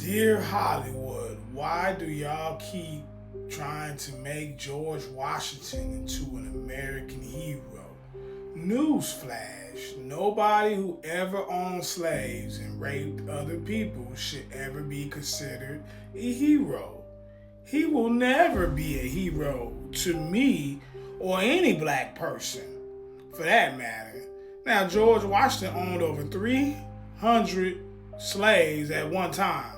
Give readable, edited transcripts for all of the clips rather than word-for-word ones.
Dear Hollywood, why do y'all keep trying to make George Washington into an American hero? Newsflash, nobody who ever owned slaves and raped other people should ever be considered a hero. He will never be a hero to me or any black person, for that matter. Now, George Washington owned over 300 slaves at one time.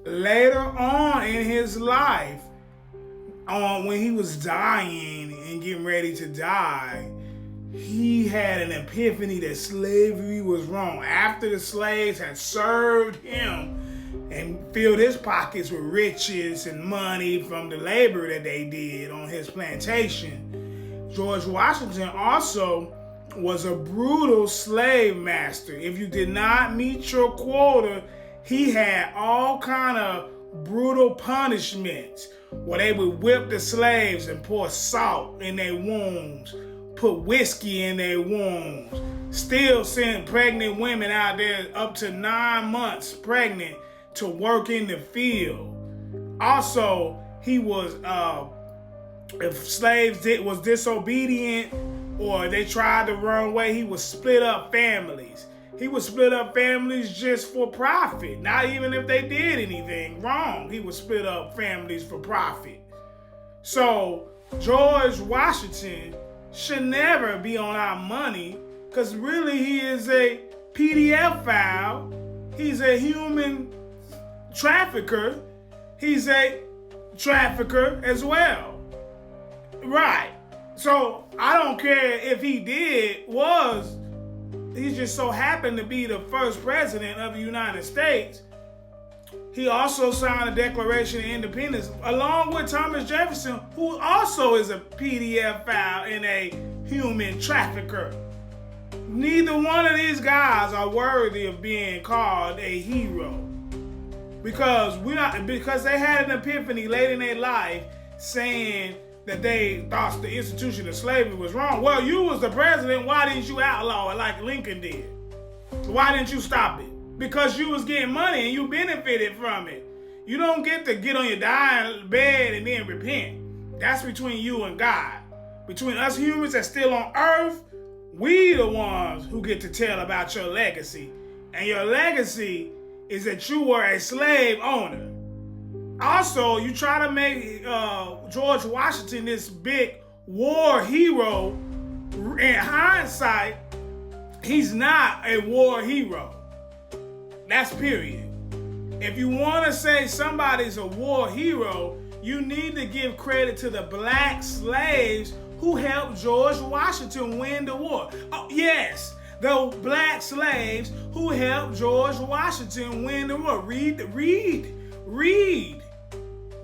Later on in his life, when he was dying and getting ready to die, he had an epiphany that slavery was wrong. After the slaves had served him and filled his pockets with riches and money from the labor that they did on his plantation, George Washington also was a brutal slave master. If you did not meet your quota, he had all kind of brutal punishments where they would whip the slaves and pour salt in their wounds, put whiskey in their wounds, still send pregnant women out there up to 9 months pregnant to work in the field. Also, he was, if slaves was disobedient or they tried to run away, he would split up families. He would split up families just for profit. Not even if they did anything wrong, he would split up families for profit. So George Washington should never be on our money because really he is a PDF file. He's a human trafficker. He's a trafficker as well. Right. So I don't care if he he just so happened to be the first president of the United States. He also signed the Declaration of Independence along with Thomas Jefferson, who also is a PDF file and a human trafficker. Neither one of these guys are worthy of being called a hero because they had an epiphany late in their life saying that they thought the institution of slavery was wrong. Well, you was the president. Why didn't you outlaw it like Lincoln did? Why didn't you stop it? Because you was getting money and you benefited from it. You don't get to get on your dying bed and then repent. That's between you and God. Between us humans that's still on earth, we the ones who get to tell about your legacy. And your legacy is that you were a slave owner. Also, you try to make George Washington this big war hero. In hindsight, he's not a war hero. That's period. If you want to say somebody's a war hero, you need to give credit to the black slaves who helped George Washington win the war. Oh, yes, the black slaves who helped George Washington win the war. Read.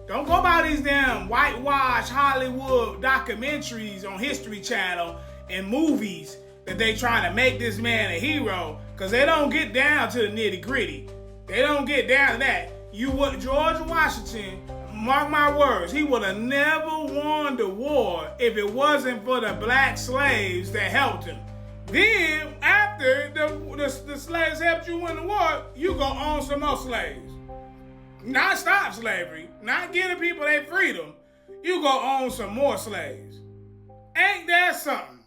Don't go by these damn whitewash Hollywood documentaries on History Channel and movies that they trying to make this man a hero, because they don't get down to the nitty gritty. They don't get down to that. George Washington, mark my words, he would have never won the war if it wasn't for the black slaves that helped him. Then, after the slaves helped you win the war, you gonna own some more slaves. Not stop slavery, not giving people their freedom. You gonna own some more slaves. Ain't that something?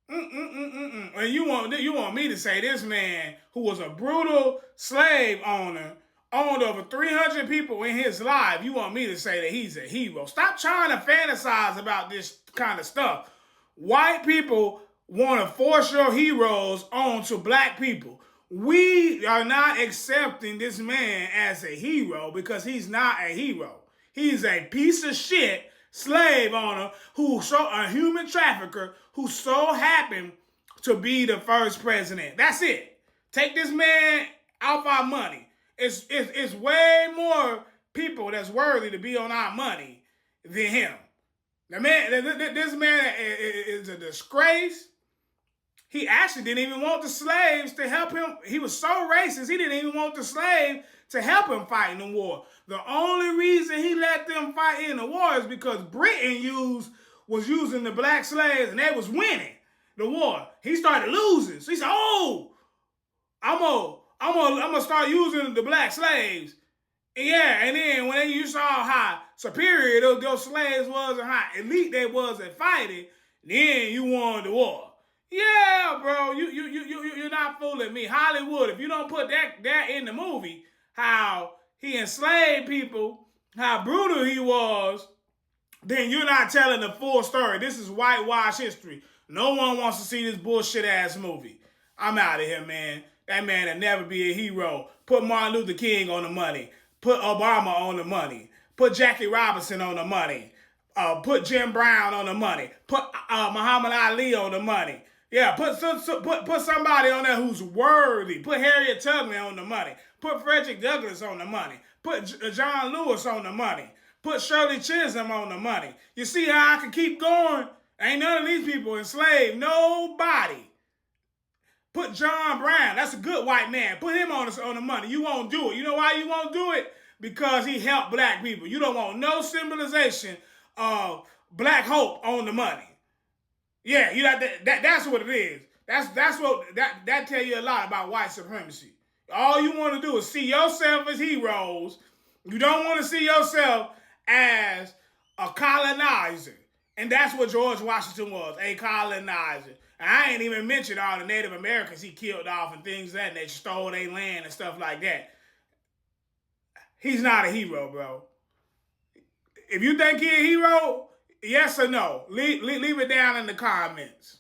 And you want me to say this man who was a brutal slave owner, owned over 300 people in his life, you want me to say that he's a hero. Stop trying to fantasize about this kind of stuff. White people want to force your heroes onto black people. We are not accepting this man as a hero because he's not a hero. He's a piece of shit slave owner a human trafficker who so happened to be the first president. That's it. Take this man off our money. It's way more people that's worthy to be on our money than him. This man is a disgrace. He actually didn't even want the slaves to help him. He was so racist, he didn't even want the slave to help him fight in the war. The only reason he let them fight in the war is because Britain was using the black slaves and they was winning the war. He started losing. So he said, I'm I'm gonna start using the black slaves. Yeah, and then when you saw how superior those slaves was and how elite they was at fighting, then you won the war. Yeah, bro, you're not fooling me. Hollywood, if you don't put that in the movie, how he enslaved people, how brutal he was, then you're not telling the full story. This is whitewash history. No one wants to see this bullshit ass movie. I'm out of here, man. That man will never be a hero. Put Martin Luther King on the money. Put Obama on the money. Put Jackie Robinson on the money. Put Jim Brown on the money. Put Muhammad Ali on the money. Yeah, put somebody on there who's worthy. Put Harriet Tubman on the money. Put Frederick Douglass on the money. Put John Lewis on the money. Put Shirley Chisholm on the money. You see how I can keep going? Ain't none of these people enslaved nobody. Put John Brown. That's a good white man. Put him on the money. You won't do it. You know why you won't do it? Because he helped black people. You don't want no symbolization of black hope on the money. Yeah, you know that's what it is. That's what that tell you a lot about white supremacy. All you want to do is see yourself as heroes. You don't want to see yourself as a colonizer. And that's what George Washington was, a colonizer. And I ain't even mentioned all the Native Americans he killed off and things that they stole their land and stuff like that. He's not a hero, bro. If you think he's a hero, yes or no, leave it down in the comments.